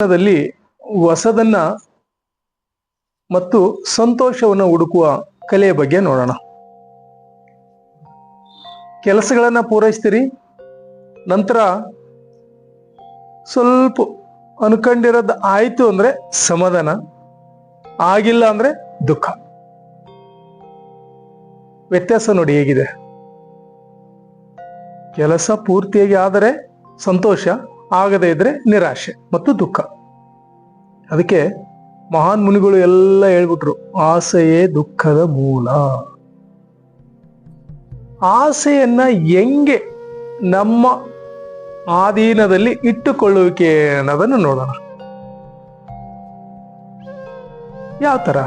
ಜೀವನದಲ್ಲಿ ಹೊಸದನ್ನ ಮತ್ತು ಸಂತೋಷವನ್ನು ಹುಡುಕುವ ಕಲೆಯ ಬಗ್ಗೆ ನೋಡೋಣ. ಕೆಲಸಗಳನ್ನ ಪೂರೈಸ್ತೀರಿ, ನಂತರ ಸ್ವಲ್ಪ ಅನ್ಕೊಂಡಿರೋದು ಆಯ್ತು ಅಂದ್ರೆ ಸಮಾಧಾನ, ಆಗಿಲ್ಲ ಅಂದ್ರೆ ದುಃಖ. ವ್ಯತ್ಯಾಸ ನೋಡಿ ಹೇಗಿದೆ. ಕೆಲಸ ಪೂರ್ತಿಯಾಗಿ ಆದರೆ ಸಂತೋಷ, ಆಗದೇ ಇದ್ರೆ ನಿರಾಶೆ ಮತ್ತು ದುಃಖ. ಅದಕ್ಕೆ ಮಹಾನ್ ಮುನಿಗಳು ಎಲ್ಲ ಹೇಳ್ಬಿಟ್ರು, ಆಸೆಯೇ ದುಃಖದ ಮೂಲ. ಆಸೆಯನ್ನ ಹೆಂಗೆ ನಮ್ಮ ಆಧೀನದಲ್ಲಿ ಇಟ್ಟುಕೊಳ್ಳುವಿಕೆ ಅನ್ನೋದನ್ನು ನೋಡೋಣ. ಯಾವ ತರ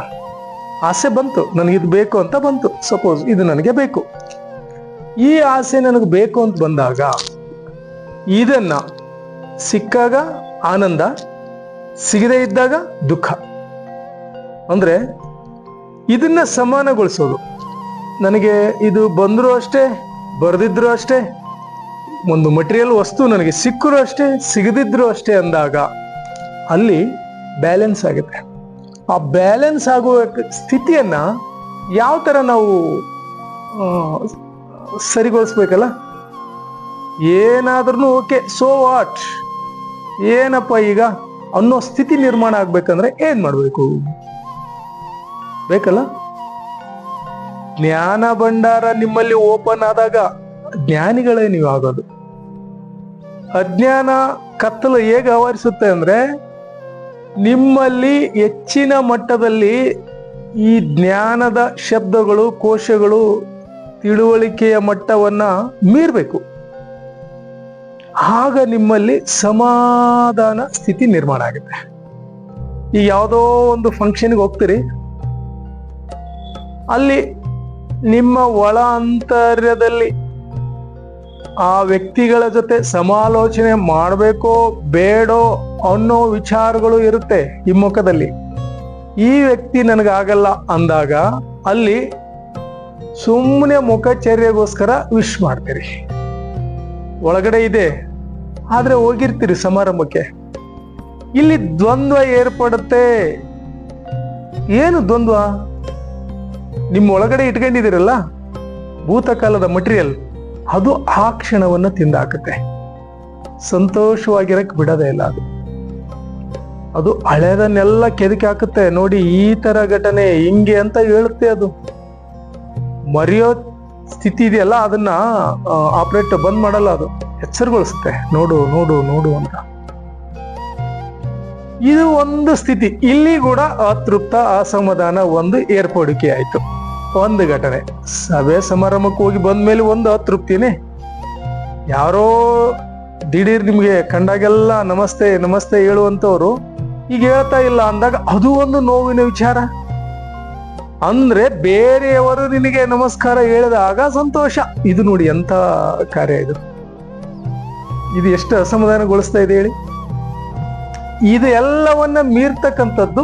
ಆಸೆ ಬಂತು, ನನಗಿದು ಬೇಕು ಅಂತ ಬಂತು. ಸಪೋಸ್ ಇದು ನನಗೆ ಬೇಕು, ಈ ಆಸೆ ನನಗೆ ಬೇಕು ಅಂತ ಬಂದಾಗ ಇದನ್ನ ಸಿಕ್ಕಾಗ ಆನಂದ, ಸಿಗದೇ ಇದ್ದಾಗ ದುಃಖ. ಅಂದ್ರೆ ಇದನ್ನ ಸಮಾನಗೊಳಿಸೋದು. ನನಗೆ ಇದು ಬಂದರೂ ಅಷ್ಟೇ, ಬರೆದಿದ್ರು ಅಷ್ಟೇ, ಒಂದು ಮಟೀರಿಯಲ್ ವಸ್ತು ನನಗೆ ಸಿಕ್ಕರೂ ಅಷ್ಟೇ, ಸಿಗದಿದ್ರು ಅಷ್ಟೇ ಅಂದಾಗ ಅಲ್ಲಿ ಬ್ಯಾಲೆನ್ಸ್ ಆಗುತ್ತೆ. ಆ ಬ್ಯಾಲೆನ್ಸ್ ಆಗುವ ಸ್ಥಿತಿಯನ್ನ ಯಾವ ತರ ನಾವು ಸರಿಗೊಳಿಸ್ಬೇಕಲ್ಲ. ಏನಾದ್ರೂ ಓಕೆ, ಸೋ ವಾಟ್, ಏನಪ್ಪ ಈಗ ಅನ್ನೋ ಸ್ಥಿತಿ ನಿರ್ಮಾಣ ಆಗ್ಬೇಕಂದ್ರೆ ಏನ್ ಮಾಡ್ಬೇಕು? ಬೇಕಲ್ಲ. ಜ್ಞಾನ ಭಂಡಾರ ನಿಮ್ಮಲ್ಲಿ ಓಪನ್ ಆದಾಗ ಜ್ಞಾನಿಗಳೇ ನೀವು ಆಗೋದು. ಅಜ್ಞಾನ ಕತ್ತಲು ಹೇಗೆ ಆವರಿಸುತ್ತೆ ಅಂದ್ರೆ, ನಿಮ್ಮಲ್ಲಿ ಹೆಚ್ಚಿನ ಮಟ್ಟದಲ್ಲಿ ಈ ಜ್ಞಾನದ ಶಬ್ದಗಳು, ಕೋಶಗಳು, ತಿಳುವಳಿಕೆಯ ಮಟ್ಟವನ್ನ ಮೀರ್ಬೇಕು. ಆಗ ನಿಮ್ಮಲ್ಲಿ ಸಮಾಧಾನ ಸ್ಥಿತಿ ನಿರ್ಮಾಣ ಆಗುತ್ತೆ. ಈಗ ಯಾವುದೋ ಒಂದು ಫಂಕ್ಷನ್ಗೆ ಹೋಗ್ತೀರಿ, ಅಲ್ಲಿ ನಿಮ್ಮ ಒಳ ಅಂತರ್ಯದಲ್ಲಿ ಆ ವ್ಯಕ್ತಿಗಳ ಜೊತೆ ಸಮಾಲೋಚನೆ ಮಾಡಬೇಕೋ ಬೇಡೋ ಅನ್ನೋ ವಿಚಾರಗಳು ಇರುತ್ತೆ ಹಿಮ್ಮುಖದಲ್ಲಿ. ಈ ವ್ಯಕ್ತಿ ನನಗಾಗಲ್ಲ ಅಂದಾಗ ಅಲ್ಲಿ ಸುಮ್ಮನೆ ಮುಖಚರ್ಯೆಗೋಸ್ಕರ ವಿಶ್ ಮಾಡ್ತೀರಿ. ಒಳಗಡೆ ಇದೆ, ಆದ್ರೆ ಹೋಗಿರ್ತೀರಿ ಸಮಾರಂಭಕ್ಕೆ. ಇಲ್ಲಿ ದ್ವಂದ್ವ ಏರ್ಪಡುತ್ತೆ. ಏನು ದ್ವಂದ್ವ? ನಿಮ್ಮ ಒಳಗಡೆ ಇಟ್ಕೊಂಡಿದ್ದೀರಲ್ಲ ಭೂತಕಾಲದ ಮಟೀರಿಯಲ್, ಅದು ಆ ಕ್ಷಣವನ್ನು ತಿಂದಾಕುತ್ತೆ. ಸಂತೋಷವಾಗಿರಕ್ ಬಿಡೋದೇ ಇಲ್ಲ. ಅದು ಹಳೆದನ್ನೆಲ್ಲ ಕೆದಕಿ ಹಾಕುತ್ತೆ. ನೋಡಿ, ಈ ತರ ಘಟನೆ ಹಿಂಗೆ ಅಂತ ಹೇಳುತ್ತೆ. ಅದು ಮರೆಯೋ ಸ್ಥಿತಿ ಇದೆಯಲ್ಲ, ಅದನ್ನ ಆಪರೇಟ್ ಬಂದ್ ಮಾಡಲ್ಲ, ಅದು ಎಚ್ಚರಗೊಳಿಸುತ್ತೆ. ನೋಡು ನೋಡು ನೋಡು ಅಂತ. ಇದು ಒಂದು ಸ್ಥಿತಿ. ಇಲ್ಲಿ ಕೂಡ ಅತೃಪ್ತ, ಅಸಮಾಧಾನ ಒಂದು ಏರ್ಪಡಿಕೆ ಆಯ್ತು. ಒಂದು ಘಟನೆ. ಸಭೆ ಸಮಾರಂಭಕ್ಕೆ ಹೋಗಿ ಬಂದ್ಮೇಲೆ ಒಂದು ಅತೃಪ್ತಿನೇ. ಯಾರೋ ದಿಢೀರ್ ನಿಮ್ಗೆ ಕಂಡಾಗೆಲ್ಲ ನಮಸ್ತೆ ನಮಸ್ತೆ ಹೇಳುವಂತವ್ರು ಈಗ ಹೇಳ್ತಾ ಇಲ್ಲ ಅಂದಾಗ ಅದು ಒಂದು ನೋವಿನ ವಿಚಾರ. ಅಂದ್ರೆ ಬೇರೆಯವರು ನಿನಗೆ ನಮಸ್ಕಾರ ಹೇಳಿದಾಗ ಸಂತೋಷ. ಇದು ನೋಡಿ ಎಂತ ಕಾರ್ಯ ಇದು. ಇದು ಎಷ್ಟು ಅಸಮಾಧಾನಗೊಳಿಸ್ತಾ ಇದೆ ಹೇಳಿ. ಇದು ಎಲ್ಲವನ್ನ ಮೀರ್ತಕ್ಕಂಥದ್ದು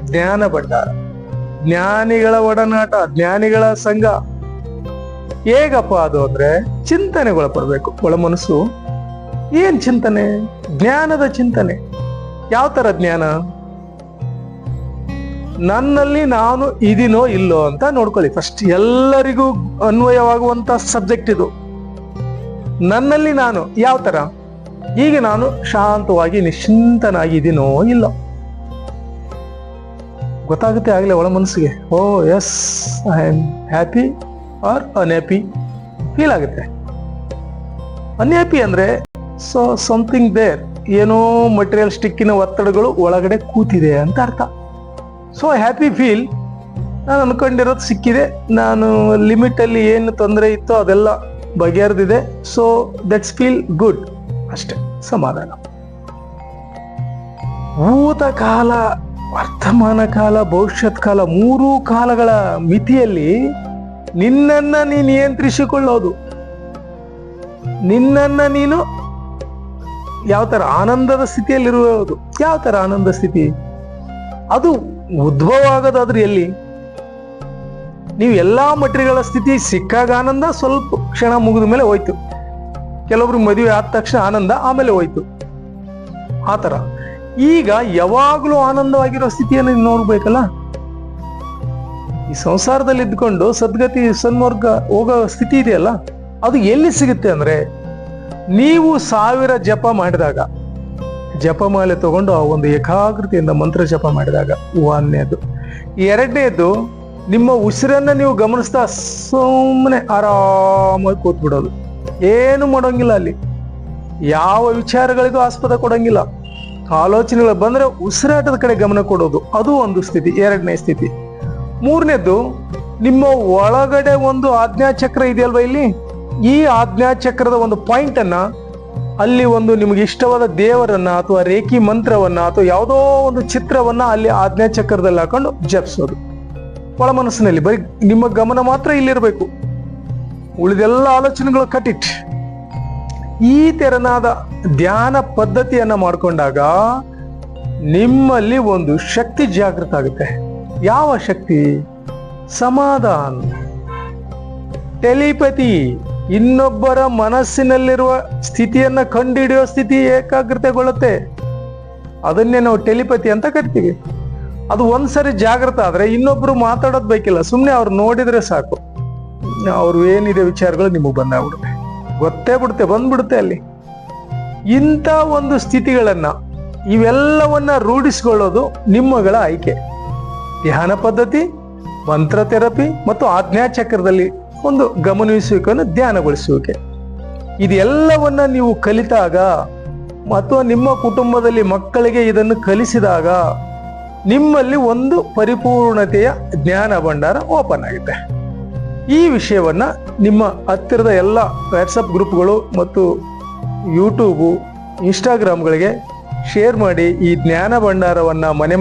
ಜ್ಞಾನ ಭಂಡಾರ, ಜ್ಞಾನಿಗಳ ಒಡನಾಟ, ಜ್ಞಾನಿಗಳ ಸಂಘ. ಹೇಗಪ್ಪ ಅದು ಅಂದ್ರೆ ಚಿಂತನೆಗೊಳಪಡ್ಬೇಕು. ಒಳ ಮನಸ್ಸು ಏನ್ ಚಿಂತನೆ? ಜ್ಞಾನದ ಚಿಂತನೆ. ಯಾವ ತರ ಜ್ಞಾನ? ನನ್ನಲ್ಲಿ ನಾನು ಇದೀನೋ ಇಲ್ಲೋ ಅಂತ ನೋಡ್ಕೊಳ್ಳಿ ಫಸ್ಟ್. ಎಲ್ಲರಿಗೂ ಅನ್ವಯವಾಗುವಂತ ಸಬ್ಜೆಕ್ಟ್ ಇದು. ನನ್ನಲ್ಲಿ ನಾನು ಯಾವ ತರ? ಈಗ ನಾನು ಶಾಂತವಾಗಿ ನಿಶ್ಚಿಂತನಾಗಿದ್ದೀನೋ ಇಲ್ಲೋ ಗೊತ್ತಾಗುತ್ತೆ ಆಗ್ಲೇ ಒಳ ಮನಸ್ಸಿಗೆ. Oh yes, I am happy or unhappy feel ಆಗುತ್ತೆ. ಅನ್ಹ್ಯಾಪಿ ಅಂದ್ರೆ ಸೊ ಸಮಥಿಂಗ್ ದೇರ್, ಏನೋ ಮಟೀರಿಯಲ್ ಸ್ಟಿಕ್ಕಿನ ಒತ್ತಡಗಳು ಒಳಗಡೆ ಕೂತಿದೆ ಅಂತ ಅರ್ಥ. ಸೊ ಹ್ಯಾಪಿ ಫೀಲ್, ನಾನು ಅನ್ಕೊಂಡಿರೋದು ಸಿಕ್ಕಿದೆ, ನಾನು ಲಿಮಿಟ್ ಅಲ್ಲಿ ಏನು ತೊಂದರೆ ಇತ್ತೋ ಅದೆಲ್ಲ ಬಗೆಹರಿದಿದೆ. ಸೊ ದಟ್ಸ್ ಫೀಲ್ ಗುಡ್, ಅಷ್ಟೇ ಸಮಾಧಾನ. ಭೂತಕಾಲ, ವರ್ತಮಾನ ಕಾಲ, ಭವಿಷ್ಯತ್ ಕಾಲ, ಮೂರೂ ಕಾಲಗಳ ಮಿತಿಯಲ್ಲಿ ನಿನ್ನನ್ನ ನೀನು ನಿಯಂತ್ರಿಸಿಕೊಳ್ಳೋದು. ನಿನ್ನನ್ನ ನೀನು ಯಾವ ತರ ಆನಂದದ ಸ್ಥಿತಿಯಲ್ಲಿರುವುದು. ಯಾವ ತರ ಆನಂದ ಸ್ಥಿತಿ? ಅದು ಉದ್ಭವ ಆಗೋದಾದ್ರೆ ಎಲ್ಲಿ? ನೀವು ಎಲ್ಲಾ ಮಟೀರಿಯಲ್ಗಳ ಸ್ಥಿತಿ ಸಿಕ್ಕಾಗ ಆನಂದ, ಸ್ವಲ್ಪ ಕ್ಷಣ ಮುಗಿದ ಮೇಲೆ ಹೋಯ್ತು. ಕೆಲವೊಬ್ರು ಮದುವೆ ಆದ ತಕ್ಷಣ ಆನಂದ, ಆಮೇಲೆ ಹೋಯ್ತು. ಆ ಥರ. ಈಗ ಯಾವಾಗಲೂ ಆನಂದವಾಗಿರೋ ಸ್ಥಿತಿಯನ್ನು ನೀವು ನೋಡ್ಬೇಕಲ್ಲ. ಈ ಸಂಸಾರದಲ್ಲಿ ಇದ್ಕೊಂಡು ಸದ್ಗತಿ ಸನ್ಮಾರ್ಗ ಹೋಗೋ ಸ್ಥಿತಿ ಇದೆಯಲ್ಲ, ಅದು ಎಲ್ಲಿ ಸಿಗುತ್ತೆ ಅಂದ್ರೆ, ನೀವು 1000 ಜಪ ಮಾಡಿದಾಗ, ಜಪಮಾಲೆ ತಗೊಂಡು ಆ ಒಂದು ಏಕಾಗ್ರತೆಯಿಂದ ಮಂತ್ರ ಜಪ ಮಾಡಿದಾಗ, ಒಂದನೇದು. ಎರಡನೇದು, ನಿಮ್ಮ ಉಸಿರನ್ನ ನೀವು ಗಮನಿಸ್ತಾ ಸುಮ್ಮನೆ ಆರಾಮಾಗಿ ಕೂತ್ಬಿಡೋದು, ಏನು ಮಾಡೋಂಗಿಲ್ಲ. ಅಲ್ಲಿ ಯಾವ ವಿಚಾರಗಳಿಗೂ ಆಸ್ಪದ ಕೊಡಂಗಿಲ್ಲ. ಆಲೋಚನೆಗಳು ಬಂದ್ರೆ ಉಸಿರಾಟದ ಕಡೆ ಗಮನ ಕೊಡೋದು, ಅದು ಒಂದು ಸ್ಥಿತಿ, ಎರಡನೇ ಸ್ಥಿತಿ. ಮೂರನೇದು, ನಿಮ್ಮ ಒಳಗಡೆ ಒಂದು ಆಜ್ಞಾಚಕ್ರ ಇದೆಯಲ್ವ, ಇಲ್ಲಿ ಈ ಆಜ್ಞಾಚಕ್ರದ ಒಂದು ಪಾಯಿಂಟ್ ಅನ್ನ, ಅಲ್ಲಿ ಒಂದು ನಿಮ್ಗೆ ಇಷ್ಟವಾದ ದೇವರನ್ನ ಅಥವಾ ರೇಖಿ ಮಂತ್ರವನ್ನ ಅಥವಾ ಯಾವುದೋ ಒಂದು ಚಿತ್ರವನ್ನ ಅಲ್ಲಿ ಆಜ್ಞಾಚಕ್ರದಲ್ಲಿ ಹಾಕೊಂಡು ಜಪಿಸೋದು. ಒಳ ಮನಸ್ಸಿನಲ್ಲಿ ಬರೀ ನಿಮ್ಮ ಗಮನ ಮಾತ್ರ ಇಲ್ಲಿರ್ಬೇಕು, ಉಳಿದೆಲ್ಲ ಆಲೋಚನೆಗಳು ಕಟ್ಟಿಟ್. ಈ ತೆರನಾದ ಧ್ಯಾನ ಪದ್ಧತಿಯನ್ನ ಮಾಡ್ಕೊಂಡಾಗ ನಿಮ್ಮಲ್ಲಿ ಒಂದು ಶಕ್ತಿ ಜಾಗೃತ ಆಗುತ್ತೆ. ಯಾವ ಶಕ್ತಿ? ಸಮಾಧಾನ, ಟೆಲಿಪತಿ, ಇನ್ನೊಬ್ಬರ ಮನಸ್ಸಿನಲ್ಲಿರುವ ಸ್ಥಿತಿಯನ್ನ ಕಂಡುಹಿಡಿಯೋ ಸ್ಥಿತಿ ಏಕಾಗ್ರತೆಗೊಳ್ಳುತ್ತೆ. ಅದನ್ನೇ ನಾವು ಟೆಲಿಪತಿ ಅಂತ ಕರಿತೀವಿ. ಅದು ಒಂದ್ಸರಿ ಜಾಗೃತ ಆದ್ರೆ ಇನ್ನೊಬ್ರು ಮಾತಾಡೋದ್ ಬೇಕಿಲ್ಲ, ಸುಮ್ಮನೆ ಅವ್ರು ನೋಡಿದ್ರೆ ಸಾಕು, ಅವ್ರು ಏನಿದೆ ವಿಚಾರಗಳು ನಿಮಗೆ ಬಂದಾಗ್ಬಿಡುತ್ತೆ, ಗೊತ್ತೇ ಬಿಡುತ್ತೆ, ಬಂದ್ಬಿಡುತ್ತೆ ಅಲ್ಲಿ. ಇಂಥ ಒಂದು ಸ್ಥಿತಿಗಳನ್ನ, ಇವೆಲ್ಲವನ್ನ ರೂಢಿಸಿಕೊಳ್ಳೋದು ನಿಮ್ಮಗಳ ಆಯ್ಕೆ. ಧ್ಯಾನ ಪದ್ಧತಿ, ಮಂತ್ರ ಥೆರಪಿ ಮತ್ತು ಆಜ್ಞಾಚಕ್ರದಲ್ಲಿ ಒಂದು ಗಮನಿಸುವಿಕೆಯನ್ನು ಧ್ಯಾನಗೊಳಿಸುವಿಕೆ, ಇದೆಲ್ಲವನ್ನ ನೀವು ಕಲಿತಾಗ ಅಥವಾ ನಿಮ್ಮ ಕುಟುಂಬದಲ್ಲಿ ಮಕ್ಕಳಿಗೆ ಇದನ್ನು ಕಲಿಸಿದಾಗ ನಿಮ್ಮಲ್ಲಿ ಒಂದು ಪರಿಪೂರ್ಣತೆಯ ಜ್ಞಾನ ಭಂಡಾರ ಓಪನ್ ಆಗುತ್ತೆ. ಈ ವಿಷಯವನ್ನ ನಿಮ್ಮ ಹತ್ತಿರದ ಎಲ್ಲ ವಾಟ್ಸಪ್ ಗ್ರೂಪ್ಗಳು ಮತ್ತು ಯೂಟ್ಯೂಬು, ಇನ್ಸ್ಟಾಗ್ರಾಮ್ಗಳಿಗೆ ಶೇರ್ ಮಾಡಿ. ಈ ಜ್ಞಾನ ಭಂಡಾರವನ್ನ ಮನೆ